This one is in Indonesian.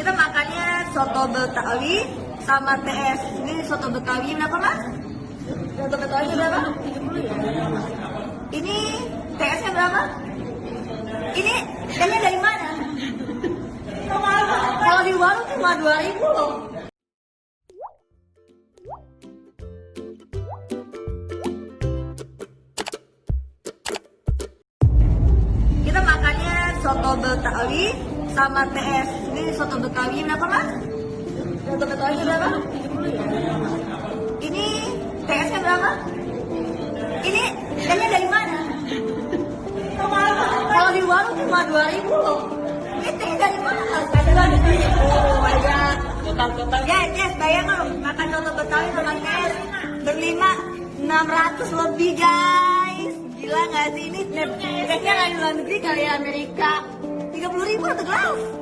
Kita makannya soto Betawi sama TS. Ini soto Betawi berapa, Mas? Soto Betawi berapa? 70 ya. Ini TS-nya berapa? Ini TS-nya dari mana? Kalau di warung cuma 2.000 loh. Kita makannya soto Betawi sama TS. Ini soto Betawi berapa, Mas? Soto Betawi berapa? 70 ya. Ini TS-nya berapa? Ini TS-nya dari mana? Kalau di warung cuma 2.000 loh. Ini TS dari mana? Oh ya. Total. Yes, bayar dong. Makan soto Betawi sama TS berlima 600 lebih, guys. Gila nggak sih ini? Kayaknya nggak di luar negeri kali ya, Amerika. 30.000 satu gelas.